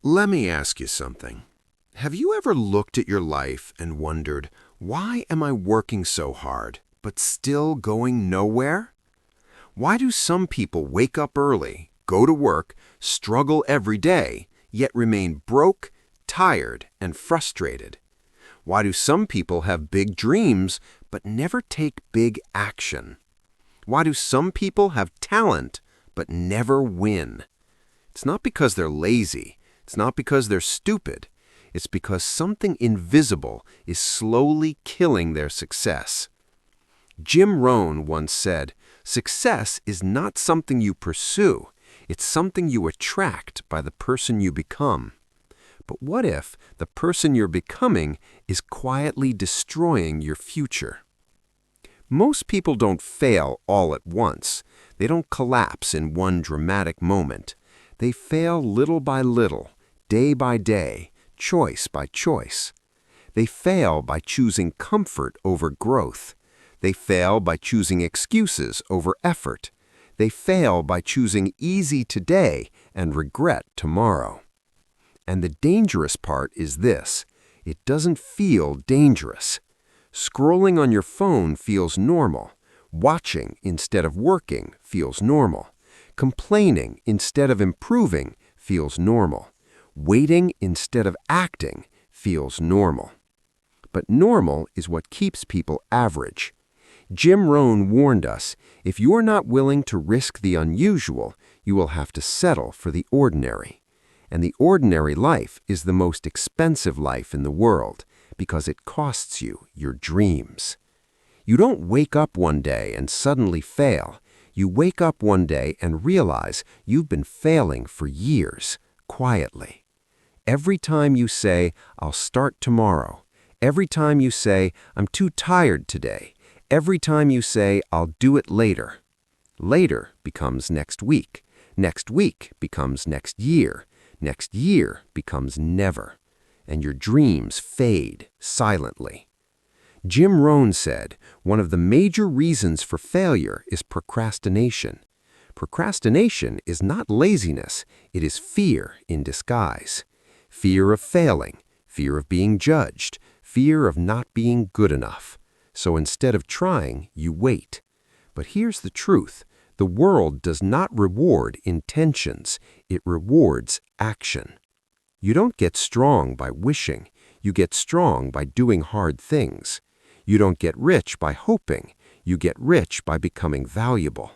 Let me ask you something. Have you ever looked at your life and wondered, why am I working so hard, but still going nowhere? Why do some people wake up early, go to work, struggle every day, yet remain broke, tired, and frustrated? Why do some people have big dreams, but never take big action? Why do some people have talent, but never win? It's not because they're lazy. It's not because they're stupid. It's because something invisible is slowly killing their success. Jim Rohn once said, "Success is not something you pursue. It's something you attract by the person you become." But what if the person you're becoming is quietly destroying your future? Most people don't fail all at once. They don't collapse in one dramatic moment. They fail little by little, day by day, choice by choice. They fail by choosing comfort over growth. They fail by choosing excuses over effort. They fail by choosing easy today and regret tomorrow. And the dangerous part is this: it doesn't feel dangerous. Scrolling on your phone feels normal. Watching instead of working feels normal. Complaining instead of improving feels normal. Waiting instead of acting feels normal. But normal is what keeps people average. Jim Rohn warned us, if you're not willing to risk the unusual, you will have to settle for the ordinary. And the ordinary life is the most expensive life in the world because it costs you your dreams. You don't wake up one day and suddenly fail. You wake up one day and realize you've been failing for years, quietly. Every time you say, "I'll start tomorrow," every time you say, "I'm too tired today," every time you say, "I'll do it later," later becomes next week becomes next year becomes never, and your dreams fade silently. Jim Rohn said, one of the major reasons for failure is procrastination. Procrastination is not laziness, it is fear in disguise. Fear of failing, fear of being judged, fear of not being good enough. So instead of trying, you wait. But here's the truth. The world does not reward intentions, it rewards action. You don't get strong by wishing, you get strong by doing hard things. You don't get rich by hoping, you get rich by becoming valuable.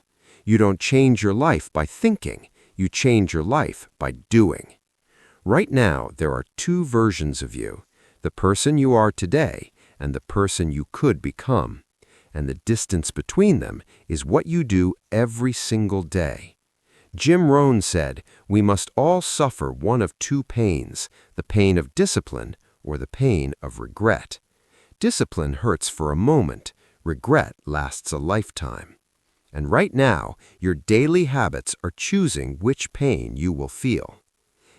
You don't change your life by thinking, you change your life by doing. Right now, there are two versions of you, the person you are today and the person you could become. And the distance between them is what you do every single day. Jim Rohn said, we must all suffer one of two pains, the pain of discipline or the pain of regret. Discipline hurts for a moment, regret lasts a lifetime. And right now, your daily habits are choosing which pain you will feel.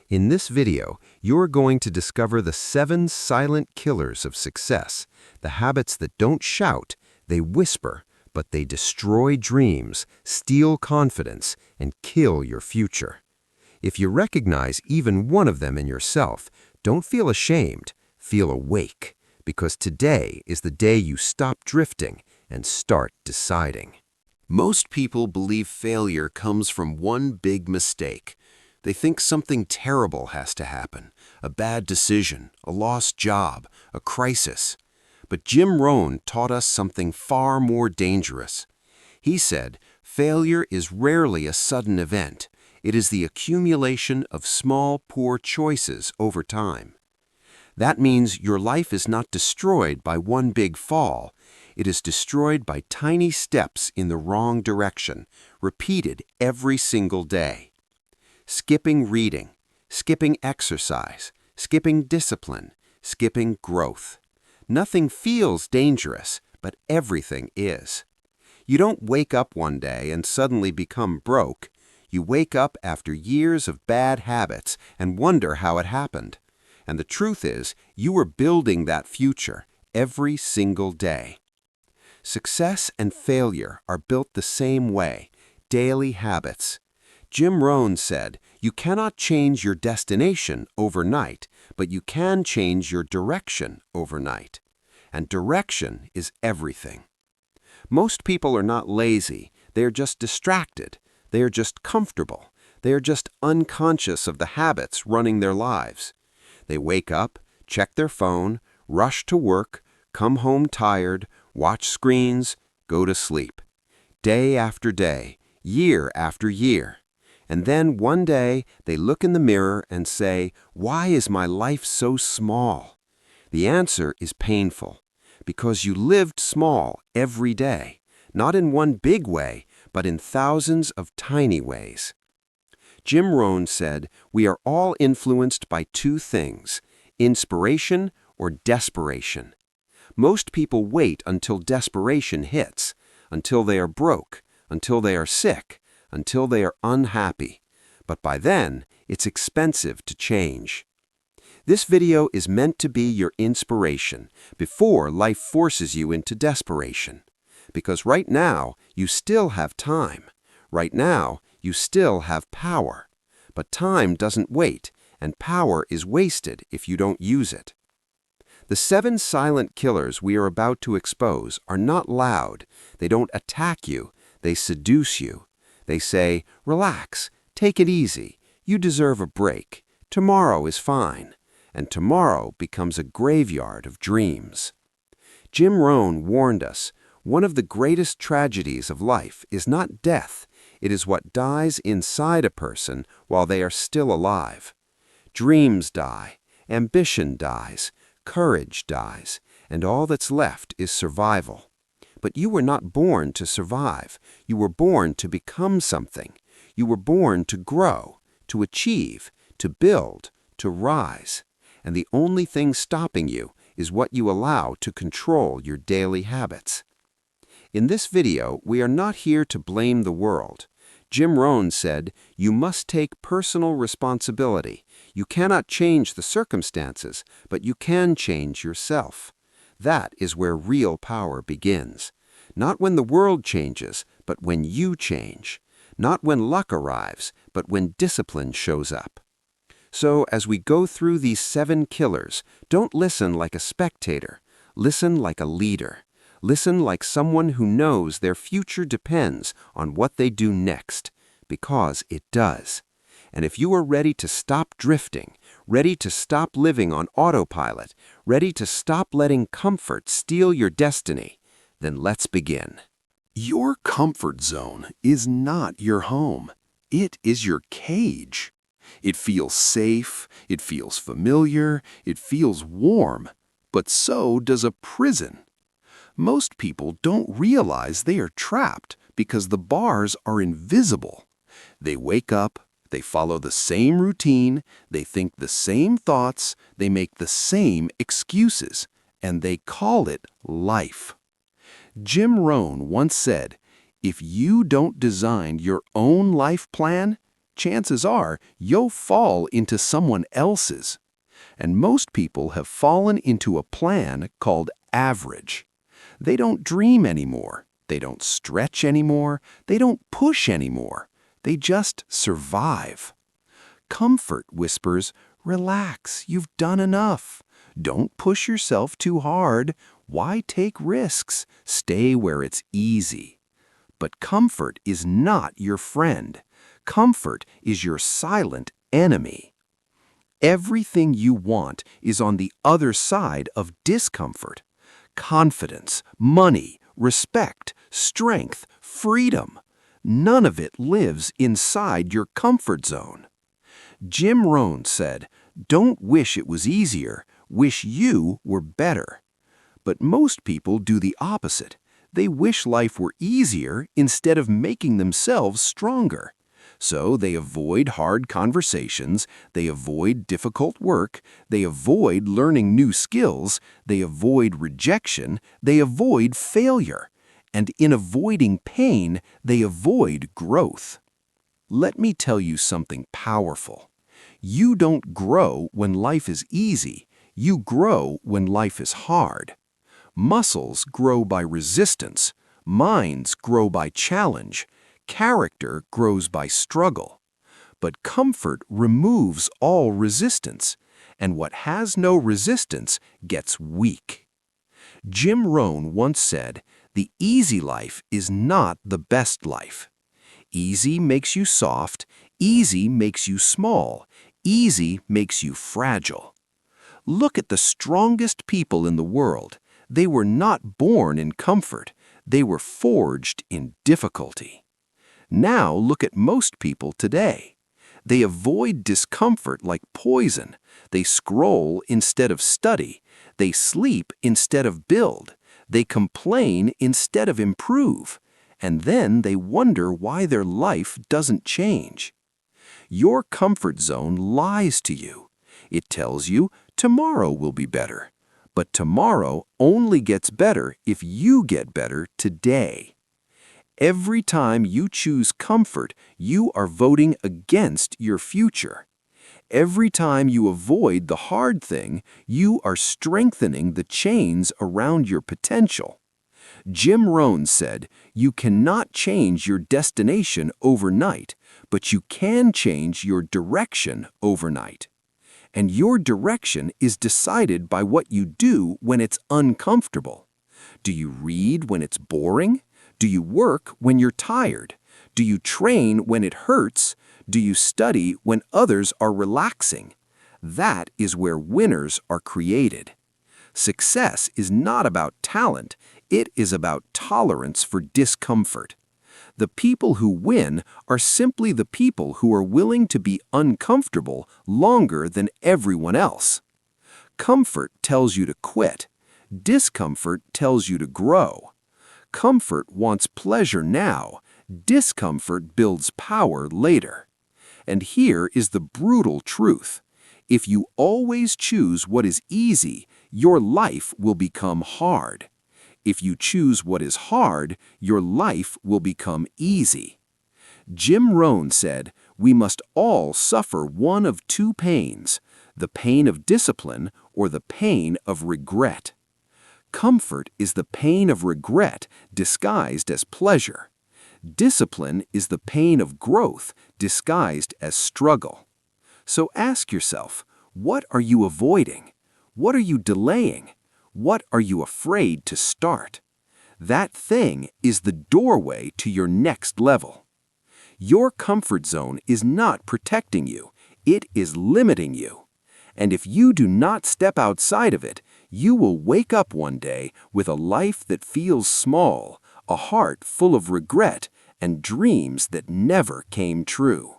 In this video, you're going to discover the 7 silent killers of success, the habits that don't shout, they whisper, but they destroy dreams, steal confidence, and kill your future. If you recognize even one of them in yourself, don't feel ashamed, feel awake, because today is the day you stop drifting and start deciding. Most people believe failure comes from one big mistake. They think something terrible has to happen, a bad decision, a lost job, a crisis. But Jim Rohn taught us something far more dangerous. He said, failure is rarely a sudden event. It is the accumulation of small, poor choices over time. That means your life is not destroyed by one big fall. It is destroyed by tiny steps in the wrong direction, repeated every single day. Skipping reading, skipping exercise, skipping discipline, skipping growth. Nothing feels dangerous, but everything is. You don't wake up one day and suddenly become broke. You wake up after years of bad habits and wonder how it happened. And the truth is, you are building that future every single day. Success and failure are built the same way, daily habits. Jim Rohn said, You cannot change your destination overnight, but you can change your direction overnight. And direction is everything. Most people are not lazy. They are just distracted. They are just comfortable. They are just unconscious of the habits running their lives. They wake up, check their phone, rush to work, come home tired, watch screens, go to sleep. Day after day, year after year. And then one day they look in the mirror and say, "Why is my life so small?" The answer is painful, because you lived small every day, not in one big way, but in thousands of tiny ways. Jim Rohn said, "We are all influenced by two things, inspiration or desperation." Most people wait until desperation hits, until they are broke, until they are sick, until they are unhappy. But by then, it's expensive to change. This video is meant to be your inspiration before life forces you into desperation. Because right now, you still have time. Right now, you still have power. But time doesn't wait, and power is wasted if you don't use it. The 7 silent killers we are about to expose are not loud. They don't attack you. They seduce you. They say, "Relax, take it easy. You deserve a break. Tomorrow is fine." And tomorrow becomes a graveyard of dreams. Jim Rohn warned us, one of the greatest tragedies of life is not death. It is what dies inside a person while they are still alive. Dreams die, ambition dies, courage dies, and all that's left is survival. But you were not born to survive. You were born to become something. You were born to grow, to achieve, to build, to rise. And the only thing stopping you is what you allow to control your daily habits. In this video, we are not here to blame the world. Jim Rohn said, "You must take personal responsibility. You cannot change the circumstances, but you can change yourself." That is where real power begins. Not when the world changes, but when you change. Not when luck arrives, but when discipline shows up. So as we go through these 7 killers, don't listen like a spectator. Listen like a leader. Listen like someone who knows their future depends on what they do next, because it does. And if you are ready to stop drifting, ready to stop living on autopilot, ready to stop letting comfort steal your destiny, then let's begin. Your comfort zone is not your home. It is your cage. It feels safe, it feels familiar, it feels warm, but so does a prison. Most people don't realize they are trapped because the bars are invisible. They wake up, they follow the same routine, they think the same thoughts, they make the same excuses, and they call it life. Jim Rohn once said, "If you don't design your own life plan, chances are you'll fall into someone else's." And most people have fallen into a plan called average. They don't dream anymore. They don't stretch anymore. They don't push anymore. They just survive. Comfort whispers, "Relax, you've done enough. Don't push yourself too hard. Why take risks? Stay where it's easy." But comfort is not your friend. Comfort is your silent enemy. Everything you want is on the other side of discomfort. Confidence, money, respect, strength, freedom. None of it lives inside your comfort zone. Jim Rohn said, "Don't wish it was easier, wish you were better." But most people do the opposite. They wish life were easier instead of making themselves stronger. So they avoid hard conversations, they avoid difficult work, they avoid learning new skills, they avoid rejection, they avoid failure. And in avoiding pain, they avoid growth. Let me tell you something powerful. You don't grow when life is easy. You grow when life is hard. Muscles grow by resistance. Minds grow by challenge. Character grows by struggle. But comfort removes all resistance, and what has no resistance gets weak. Jim Rohn once said, "The easy life is not the best life. Easy makes you soft, easy makes you small, easy makes you fragile." Look at the strongest people in the world. They were not born in comfort, they were forged in difficulty. Now look at most people today. They avoid discomfort like poison. They scroll instead of study. They sleep instead of build. They complain instead of improve. And then they wonder why their life doesn't change. Your comfort zone lies to you. It tells you tomorrow will be better. But tomorrow only gets better if you get better today. Every time you choose comfort, you are voting against your future. Every time you avoid the hard thing, you are strengthening the chains around your potential. Jim Rohn said, "You cannot change your destination overnight, but you can change your direction overnight." And your direction is decided by what you do when it's uncomfortable. Do you read when it's boring? Do you work when you're tired? Do you train when it hurts? Do you study when others are relaxing? That is where winners are created. Success is not about talent, it is about tolerance for discomfort. The people who win are simply the people who are willing to be uncomfortable longer than everyone else. Comfort tells you to quit. Discomfort tells you to grow. Comfort wants pleasure now. Discomfort builds power later. And here is the brutal truth. If you always choose what is easy, your life will become hard. If you choose what is hard, your life will become easy. Jim Rohn said, "We must all suffer one of two pains, the pain of discipline or the pain of regret." Comfort is the pain of regret disguised as pleasure. Discipline is the pain of growth disguised as struggle. So ask yourself, what are you avoiding? What are you delaying? What are you afraid to start? That thing is the doorway to your next level. Your comfort zone is not protecting you, it is limiting you. And if you do not step outside of it, you will wake up one day with a life that feels small, a heart full of regret, and dreams that never came true.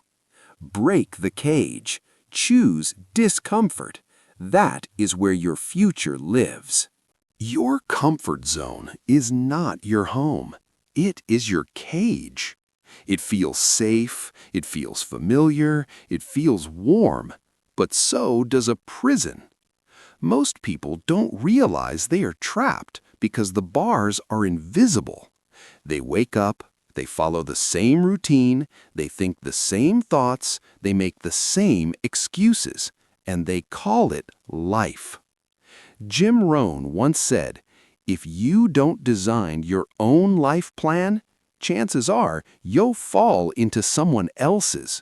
Break the cage. Choose discomfort. That is where your future lives. Your comfort zone is not your home. It is your cage. It feels safe, it feels familiar, it feels warm, but so does a prison. Most people don't realize they are trapped because the bars are invisible. They wake up, they follow the same routine, they think the same thoughts, they make the same excuses, and they call it life. Jim Rohn once said, "If you don't design your own life plan, chances are you'll fall into someone else's."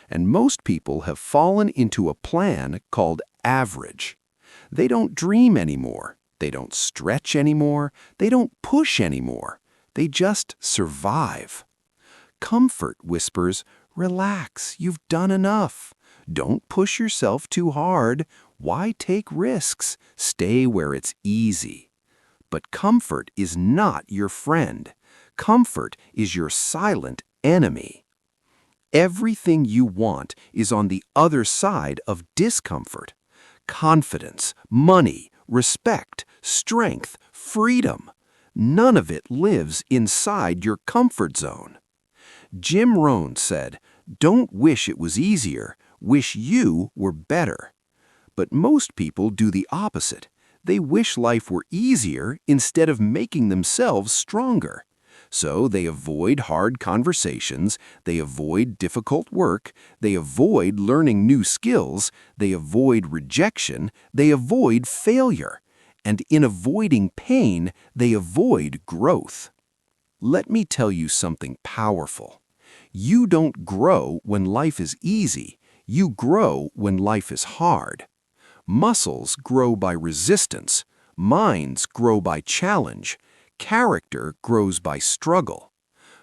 And most people have fallen into a plan called average. They don't dream anymore, they don't stretch anymore, they don't push anymore. They just survive. Comfort whispers, "Relax, you've done enough. Don't push yourself too hard. Why take risks? Stay where it's easy." But comfort is not your friend. Comfort is your silent enemy. Everything you want is on the other side of discomfort. Confidence, money, respect, strength, freedom. None of it lives inside your comfort zone. Jim Rohn said, "Don't wish it was easier, wish you were better." But most people do the opposite. They wish life were easier instead of making themselves stronger. So they avoid hard conversations, they avoid difficult work, they avoid learning new skills, they avoid rejection, they avoid failure. And in avoiding pain, they avoid growth. Let me tell you something powerful. You don't grow when life is easy. You grow when life is hard. Muscles grow by resistance. Minds grow by challenge. Character grows by struggle.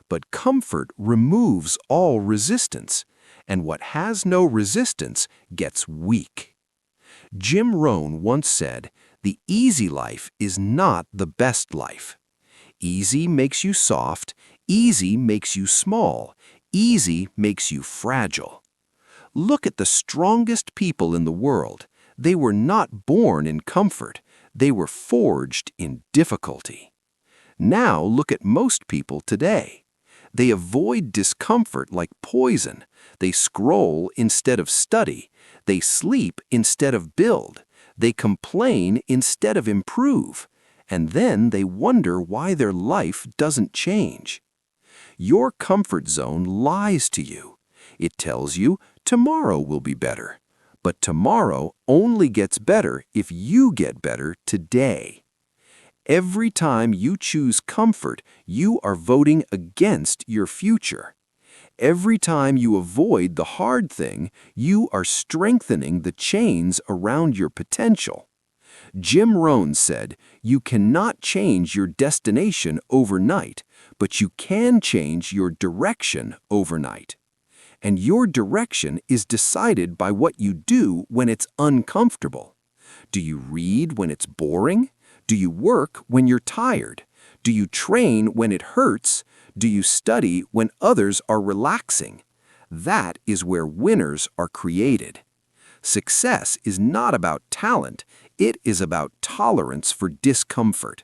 But comfort removes all resistance, and what has no resistance gets weak. Jim Rohn once said, "The easy life is not the best life." Easy makes you soft, easy makes you small, easy makes you fragile. Look at the strongest people in the world. They were not born in comfort, they were forged in difficulty. Now look at most people today. They avoid discomfort like poison. They scroll instead of study. They sleep instead of build. They complain instead of improve. And then they wonder why their life doesn't change. Your comfort zone lies to you. It tells you tomorrow will be better. But tomorrow only gets better if you get better today. Every time you choose comfort, you are voting against your future. Every time you avoid the hard thing, you are strengthening the chains around your potential. Jim Rohn said, "You cannot change your destination overnight, but you can change your direction overnight." And your direction is decided by what you do when it's uncomfortable. Do you read when it's boring? Do you work when you're tired? Do you train when it hurts? Do you study when others are relaxing? That is where winners are created. Success is not about talent, it is about tolerance for discomfort.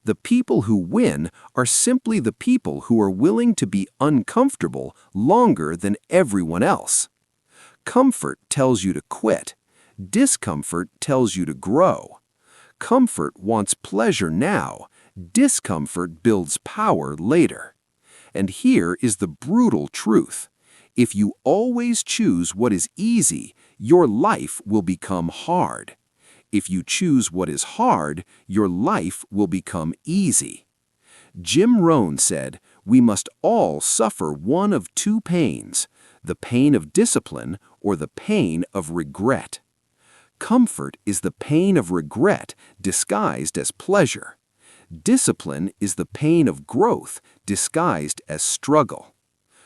The people who win are simply the people who are willing to be uncomfortable longer than everyone else. Comfort tells you to quit. Discomfort tells you to grow. Comfort wants pleasure now. Discomfort builds power later. And here is the brutal truth. If you always choose what is easy, your life will become hard. If you choose what is hard, your life will become easy. Jim Rohn said, "We must all suffer one of two pains, the pain of discipline or the pain of regret." Comfort is the pain of regret disguised as pleasure. Discipline is the pain of growth disguised as struggle.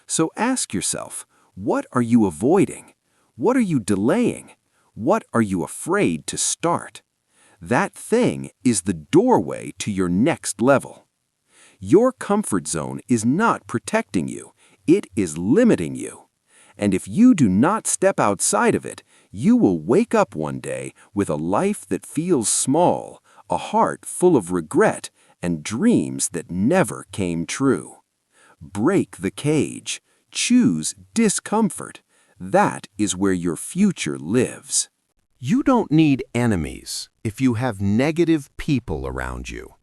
So ask yourself, what are you avoiding? What are you delaying? What are you afraid to start? That thing is the doorway to your next level. Your comfort zone is not protecting you, it is limiting you. And if you do not step outside of it, you will wake up one day with a life that feels small, a heart full of regret, and dreams that never came true. Break the cage. Choose discomfort. That is where your future lives. You don't need enemies if you have negative people around you.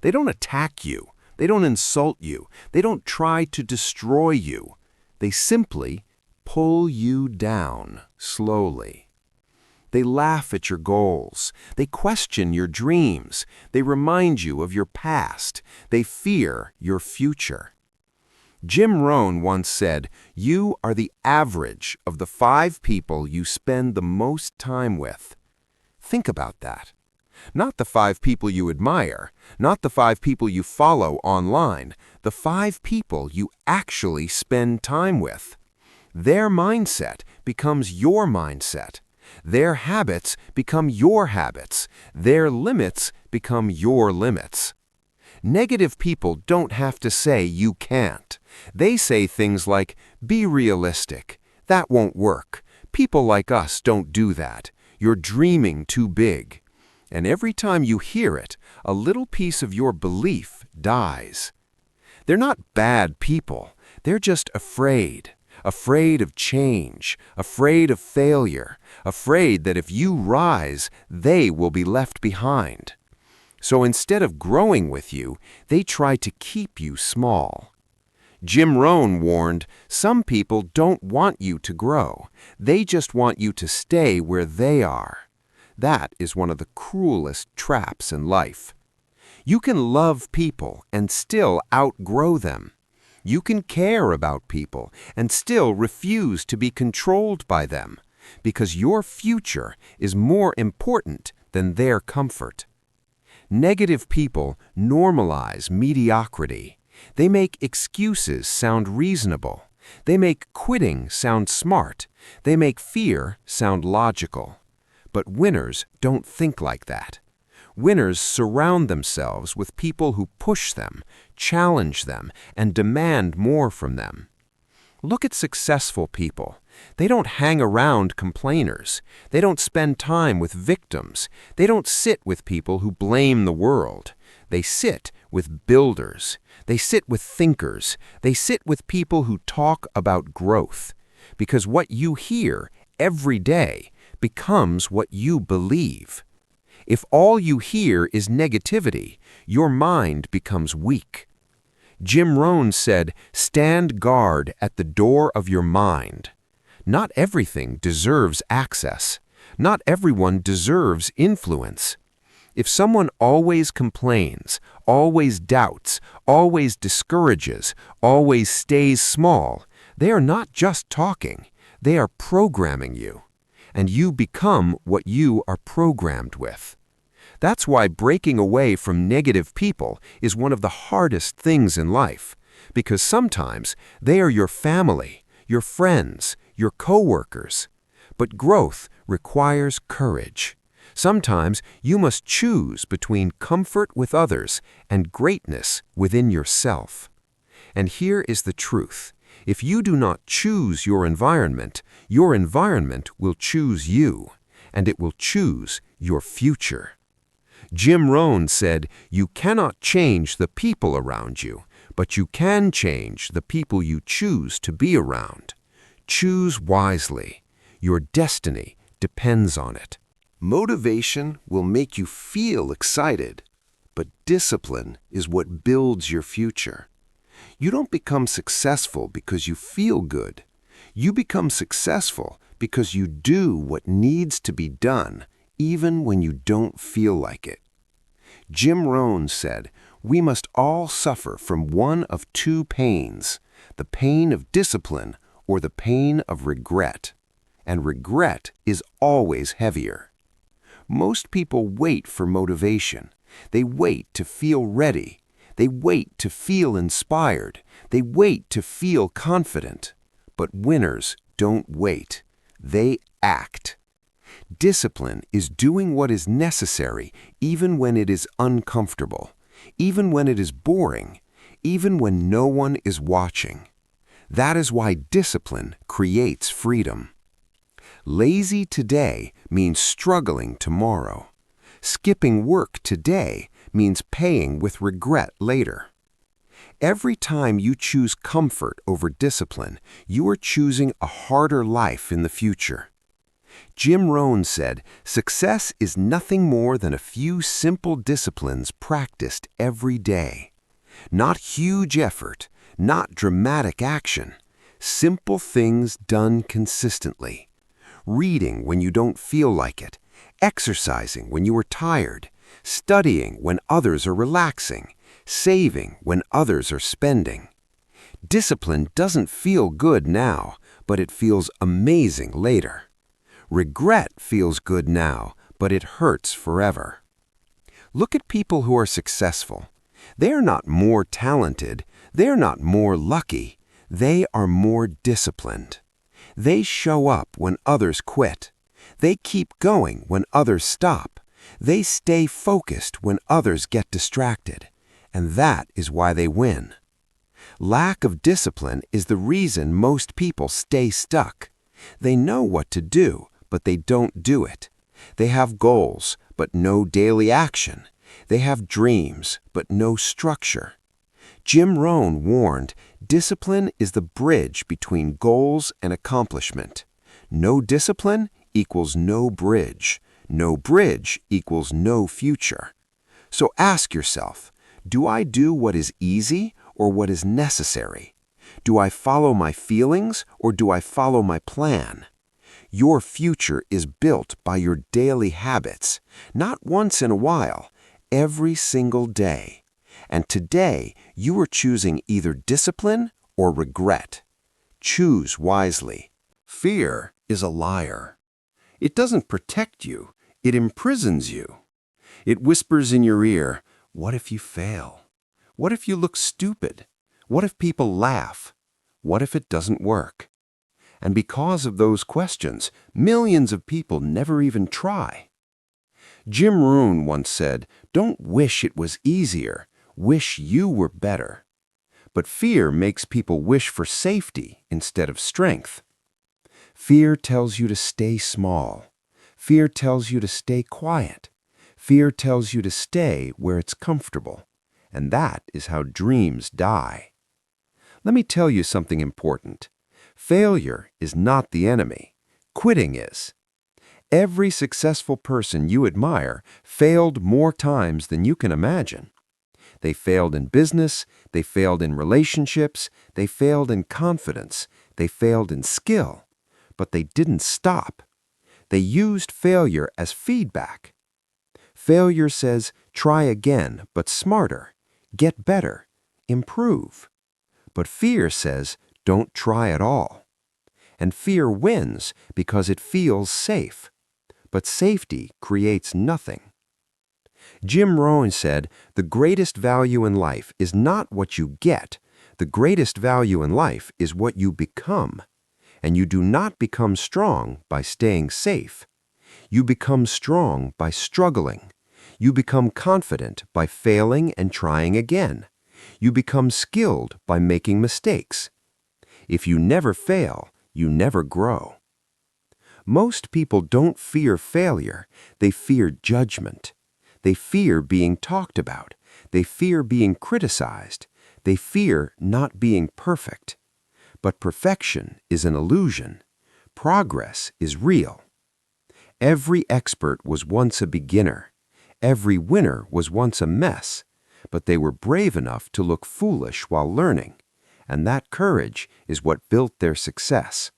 They don't attack you. They don't insult you. They don't try to destroy you. They simply pull you down slowly. They laugh at your goals. They question your dreams. They remind you of your past. They fear your future. Jim Rohn once said, "You are the average of the 5 people you spend the most time with." Think about that. Not the 5 people you admire, not the 5 people you follow online, the 5 people you actually spend time with. Their mindset becomes your mindset. Their habits become your habits. Their limits become your limits. Negative people don't have to say you can't. They say things like, "Be realistic. That won't work. People like us don't do that. You're dreaming too big." And every time you hear it, a little piece of your belief dies. They're not bad people. They're just afraid. Afraid of change, afraid of failure, afraid that if you rise, they will be left behind. So instead of growing with you, they try to keep you small. Jim Rohn warned, "Some people don't want you to grow. They just want you to stay where they are." That is one of the cruelest traps in life. You can love people and still outgrow them. You can care about people and still refuse to be controlled by them, because your future is more important than their comfort. Negative people normalize mediocrity. They make excuses sound reasonable. They make quitting sound smart. They make fear sound logical. But winners don't think like that. Winners surround themselves with people who push them, challenge them, and demand more from them. Look at successful people. They don't hang around complainers. They don't spend time with victims. They don't sit with people who blame the world. They sit with builders. They sit with thinkers. They sit with people who talk about growth. Because what you hear every day becomes what you believe. If all you hear is negativity, your mind becomes weak. Jim Rohn said, "Stand guard at the door of your mind." Not everything deserves access. Not everyone deserves influence. If someone always complains, always doubts, always discourages, always stays small, they are not just talking, they are programming you. And you become what you are programmed with. That's why breaking away from negative people is one of the hardest things in life, because sometimes they are your family, your friends, your coworkers. But growth requires courage. Sometimes you must choose between comfort with others and greatness within yourself. And here is the truth. If you do not choose your environment will choose you, and it will choose your future. Jim Rohn said, "You cannot change the people around you, but you can change the people you choose to be around. Choose wisely. Your destiny depends on it." Motivation will make you feel excited, but discipline is what builds your future. You don't become successful because you feel good. You become successful because you do what needs to be done, even when you don't feel like it. Jim Rohn said, "We must all suffer from one of two pains, the pain of discipline or the pain of regret. And regret is always heavier." Most people wait for motivation. They wait to feel ready. They wait to feel inspired. They wait to feel confident. But winners don't wait. They act. Discipline is doing what is necessary even when it is uncomfortable, even when it is boring, even when no one is watching. That is why discipline creates freedom. Lazy today means struggling tomorrow. Skipping work today means paying with regret later. Every time you choose comfort over discipline, you are choosing a harder life in the future. Jim Rohn said, "Success is nothing more than a few simple disciplines practiced every day. Not huge effort, not dramatic action. Simple things done consistently. Reading when you don't feel like it, exercising when you are tired, studying when others are relaxing, saving when others are spending. Discipline doesn't feel good now, but it feels amazing later. Regret feels good now, but it hurts forever." Look at people who are successful. They are not more talented. They are not more lucky. They are more disciplined. They show up when others quit. They keep going when others stop. They stay focused when others get distracted. And that is why they win. Lack of discipline is the reason most people stay stuck. They know what to do, but they don't do it. They have goals, but no daily action. They have dreams, but no structure. Jim Rohn warned, "Discipline is the bridge between goals and accomplishment. No discipline equals no bridge. No bridge equals no future." So ask yourself, do I do what is easy or what is necessary? Do I follow my feelings or do I follow my plan? Your future is built by your daily habits, not once in a while, every single day. And today, you are choosing either discipline or regret. Choose wisely. Fear is a liar. It doesn't protect you, it imprisons you. It whispers in your ear, what if you fail? What if you look stupid? What if people laugh? What if it doesn't work? And because of those questions, millions of people never even try. Jim Rohn once said, don't wish it was easier, wish you were better. But fear makes people wish for safety instead of strength. Fear tells you to stay small. Fear tells you to stay quiet. Fear tells you to stay where it's comfortable. And that is how dreams die. Let me tell you something important. Failure is not the enemy. Quitting is. Every successful person you admire failed more times than you can imagine. They failed in business, they failed in relationships, they failed in confidence, they failed in skill. But they didn't stop. They used failure as feedback. Failure says, try again, but smarter, get better, improve. But fear says, don't try at all. And fear wins because it feels safe. But safety creates nothing. Jim Rohn said, the greatest value in life is not what you get. The greatest value in life is what you become. And you do not become strong by staying safe. You become strong by struggling. You become confident by failing and trying again. You become skilled by making mistakes. If you never fail, you never grow. Most people don't fear failure, they fear judgment. They fear being talked about. They fear being criticized. They fear not being perfect. But perfection is an illusion. Progress is real. Every expert was once a beginner. Every winner was once a mess. But they were brave enough to look foolish while learning. And that courage is what built their success.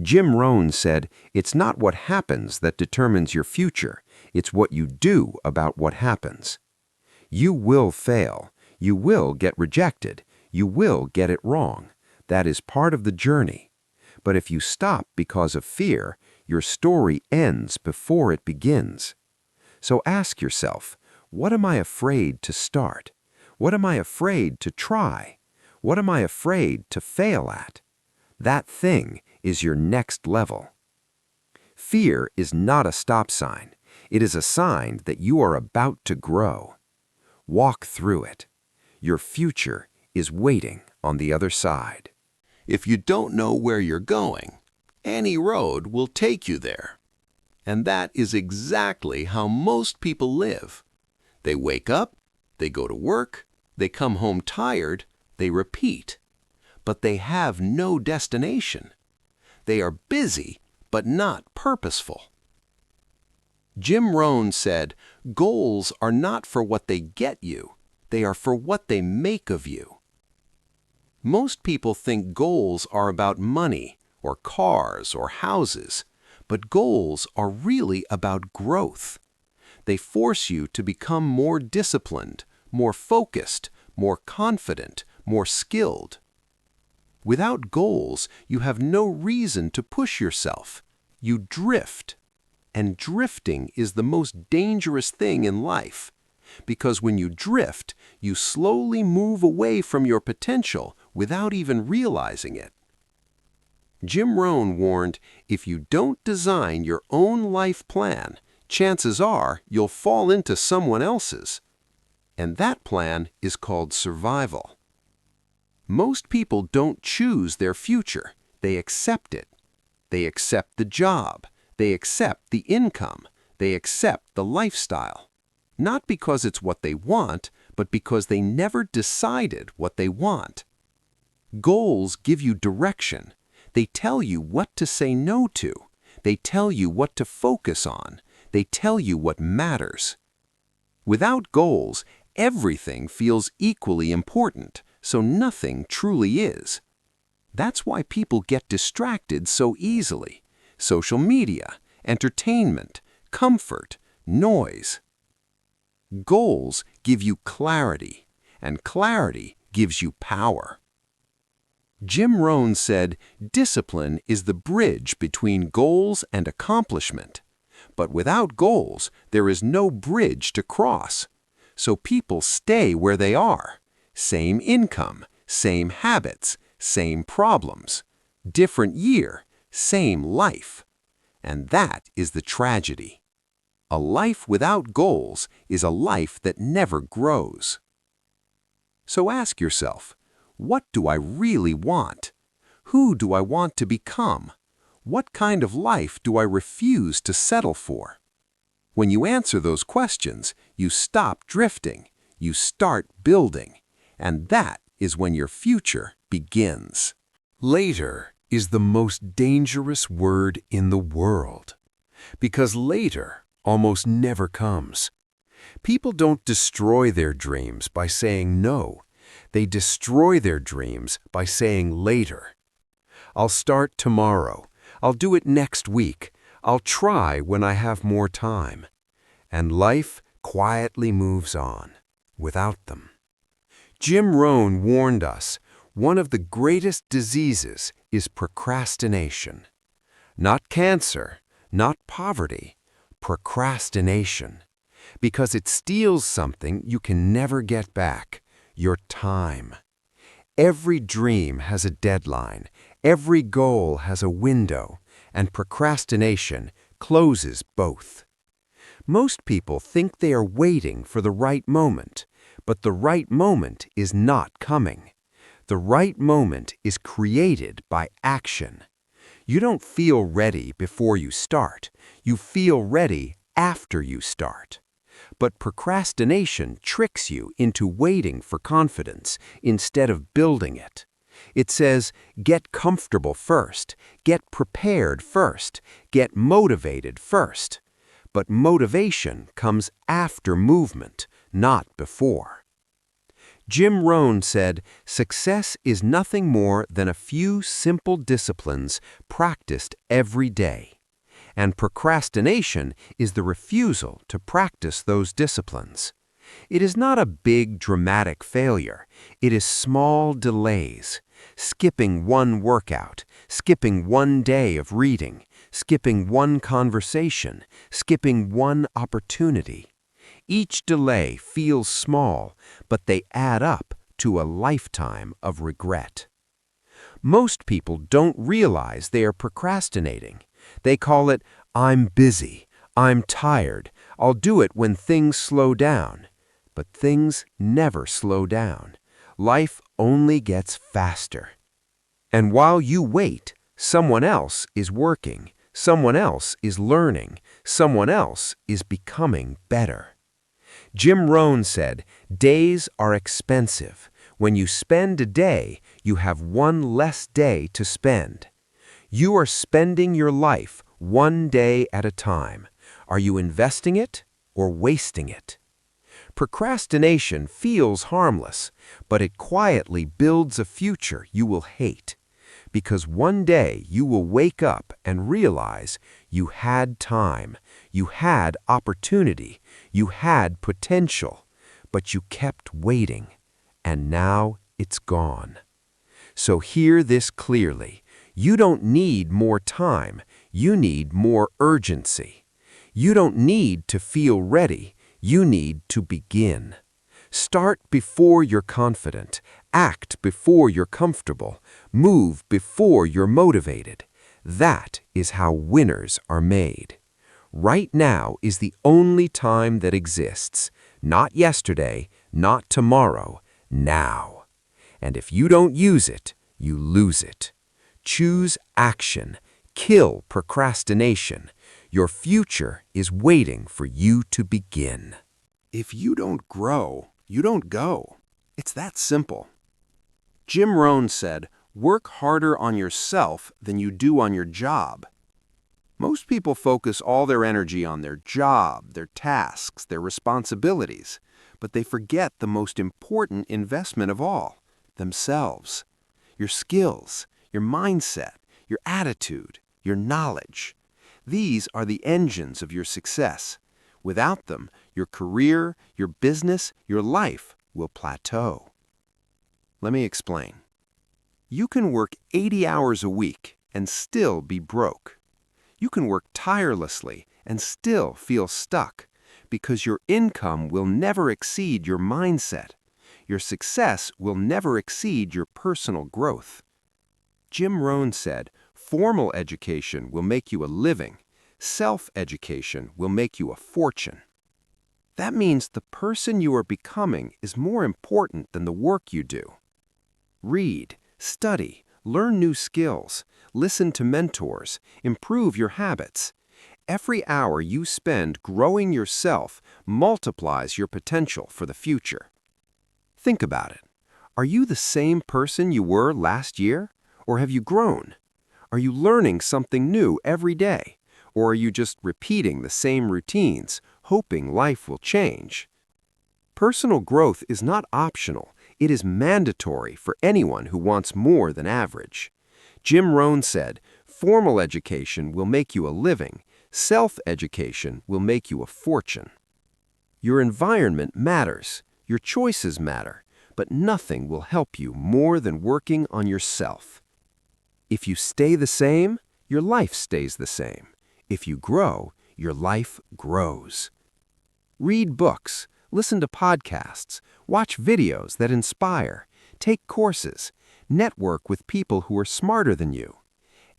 Jim Rohn said, it's not what happens that determines your future. It's what you do about what happens. You will fail. You will get rejected. You will get it wrong. That is part of the journey. But if you stop because of fear, your story ends before it begins. So ask yourself, what am I afraid to start? What am I afraid to try? What am I afraid to fail at? That thing is your next level. Fear is not a stop sign. It is a sign that you are about to grow. Walk through it. Your future is waiting on the other side. If you don't know where you're going, any road will take you there. And that is exactly how most people live. They wake up, they go to work, they come home tired, they repeat. But they have no destination. They are busy, but not purposeful. Jim Rohn said, goals are not for what they get you, they are for what they make of you. Most people think goals are about money, or cars, or houses, but goals are really about growth. They force you to become more disciplined, more focused, more confident, more skilled. Without goals, you have no reason to push yourself. You drift. And drifting is the most dangerous thing in life. Because when you drift, you slowly move away from your potential without even realizing it. Jim Rohn warned, if you don't design your own life plan, chances are you'll fall into someone else's. And that plan is called survival. Most people don't choose their future. They accept it. They accept the job. They accept the income. They accept the lifestyle. Not because it's what they want, but because they never decided what they want. Goals give you direction. They tell you what to say no to. They tell you what to focus on. They tell you what matters. Without goals, everything feels equally important, so nothing truly is. That's why people get distracted so easily. Social media, entertainment, comfort, noise. Goals give you clarity, and clarity gives you power. Jim Rohn said, discipline is the bridge between goals and accomplishment. But without goals, there is no bridge to cross. So people stay where they are. Same income, same habits, same problems. Different year, same life. And that is the tragedy. A life without goals is a life that never grows. So ask yourself, what do I really want? Who do I want to become? What kind of life do I refuse to settle for? When you answer those questions, you stop drifting, you start building, and that is when your future begins. Later is the most dangerous word in the world, because later almost never comes. People don't destroy their dreams by saying no. They destroy their dreams by saying later. I'll start tomorrow. I'll do it next week. I'll try when I have more time. And life quietly moves on without them. Jim Rohn warned us, one of the greatest diseases is procrastination. Not cancer, not poverty, procrastination. Because it steals something you can never get back, your time. Every dream has a deadline, every goal has a window, and procrastination closes both. Most people think they are waiting for the right moment, but the right moment is not coming. The right moment is created by action. You don't feel ready before you start. You feel ready after you start. But procrastination tricks you into waiting for confidence instead of building it. It says, get comfortable first, get prepared first, get motivated first. But motivation comes after movement, not before. Jim Rohn said, success is nothing more than a few simple disciplines practiced every day. And procrastination is the refusal to practice those disciplines. It is not a big, dramatic failure. It is small delays. Skipping one workout, skipping one day of reading, skipping one conversation, skipping one opportunity. Each delay feels small, but they add up to a lifetime of regret. Most people don't realize they are procrastinating. They call it, I'm busy, I'm tired, I'll do it when things slow down. But things never slow down. Life only gets faster. And while you wait, someone else is working, someone else is learning, someone else is becoming better. Jim Rohn said, days are expensive. When you spend a day, you have one less day to spend. You are spending your life one day at a time. Are you investing it or wasting it? Procrastination feels harmless, but it quietly builds a future you will hate. Because one day you will wake up and realize you had time, you had opportunity, you had potential, but you kept waiting, and now it's gone. So hear this clearly. You don't need more time, you need more urgency. You don't need to feel ready, you need to begin. Start before you're confident, act before you're comfortable, move before you're motivated. That is how winners are made. Right now is the only time that exists. Not yesterday, not tomorrow, now. And if you don't use it, you lose it. Choose action. Kill procrastination. Your future is waiting for you to begin. If you don't grow, you don't go. It's that simple. Jim Rohn said, work harder on yourself than you do on your job. Most people focus all their energy on their job, their tasks, their responsibilities, but they forget the most important investment of all, themselves. Your skills, your mindset, your attitude, your knowledge. These are the engines of your success. Without them, your career, your business, your life will plateau. Let me explain. You can work 80 hours a week and still be broke. You can work tirelessly and still feel stuck because your income will never exceed your mindset. Your success will never exceed your personal growth. Jim Rohn said, formal education will make you a living. Self-education will make you a fortune. That means the person you are becoming is more important than the work you do. Read, study, learn new skills, listen to mentors, improve your habits. Every hour you spend growing yourself multiplies your potential for the future. Think about it. Are you the same person you were last year? Or have you grown? Are you learning something new every day? Or are you just repeating the same routines, hoping life will change? Personal growth is not optional. It is mandatory for anyone who wants more than average. Jim Rohn said, formal education will make you a living. Self-education will make you a fortune. Your environment matters. Your choices matter. But nothing will help you more than working on yourself. If you stay the same, your life stays the same. If you grow, your life grows. Read books, listen to podcasts, watch videos that inspire, take courses, network with people who are smarter than you.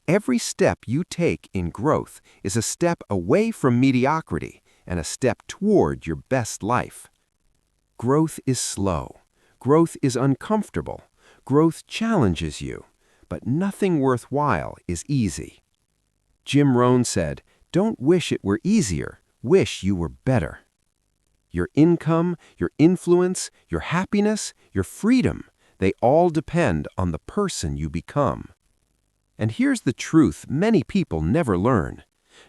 Every step you take in growth is a step away from mediocrity and a step toward your best life. Growth is slow. Growth is uncomfortable. Growth challenges you. But nothing worthwhile is easy. Jim Rohn said, don't wish it were easier, wish you were better. Your income, your influence, your happiness, your freedom, they all depend on the person you become. And here's the truth many people never learn.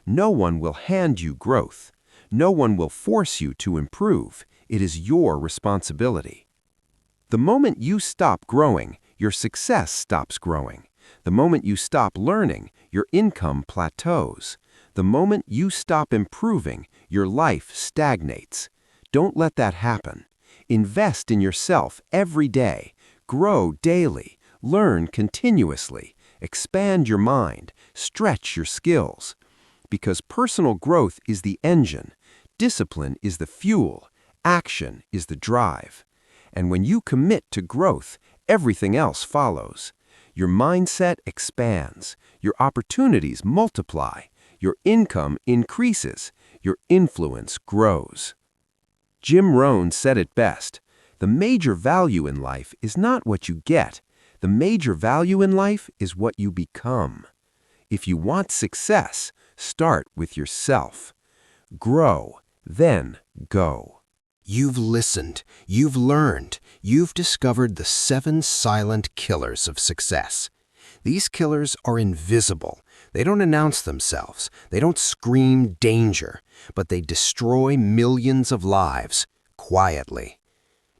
No one will hand you growth. No one will force you to improve. It is your responsibility. The moment you stop growing, your success stops growing. The moment you stop learning, your income plateaus. The moment you stop improving, your life stagnates. Don't let that happen. Invest in yourself every day. Grow daily. Learn continuously. Expand your mind. Stretch your skills. Because personal growth is the engine. Discipline is the fuel. Action is the drive. And when you commit to growth, everything else follows. Your mindset expands. Your opportunities multiply. Your income increases. Your influence grows. Jim Rohn said it best. The major value in life is not what you get. The major value in life is what you become. If you want success, start with yourself. Grow, then go. You've listened, you've learned, you've discovered the 7 silent killers of success. These killers are invisible. They don't announce themselves. They don't scream danger, but they destroy millions of lives quietly.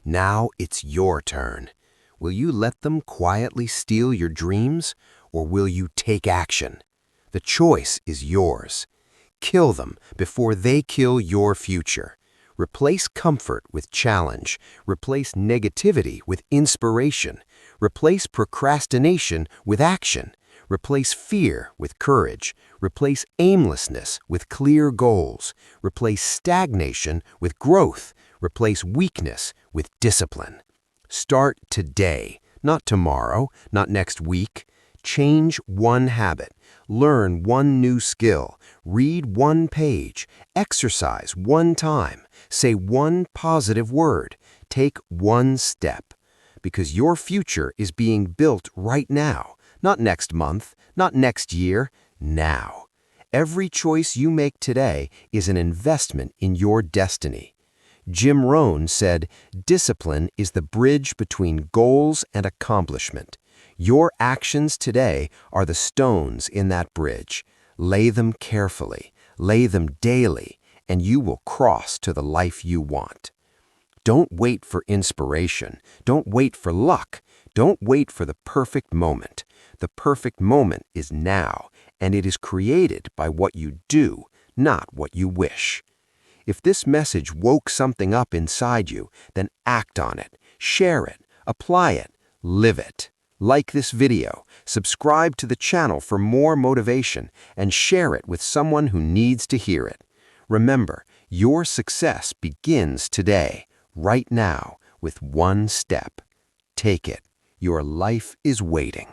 Now it's your turn. Will you let them quietly steal your dreams, or will you take action? The choice is yours. Kill them before they kill your future. Replace comfort with challenge. Replace negativity with inspiration. Replace procrastination with action. Replace fear with courage. Replace aimlessness with clear goals. Replace stagnation with growth. Replace weakness with discipline. Start today, not tomorrow, not next week. Change one habit. Learn one new skill. Read one page. Exercise one time. Say one positive word. Take one step. Because your future is being built right now. Not next month, not next year, now. Every choice you make today is an investment in your destiny. Jim Rohn said, discipline is the bridge between goals and accomplishment. Your actions today are the stones in that bridge. Lay them carefully, lay them daily, and you will cross to the life you want. Don't wait for inspiration. Don't wait for luck. Don't wait for the perfect moment. The perfect moment is now, and it is created by what you do, not what you wish. If this message woke something up inside you, then act on it, share it, apply it, live it. Like this video, subscribe to the channel for more motivation, and share it with someone who needs to hear it. Remember, your success begins today, right now, with one step. Take it. Your life is waiting.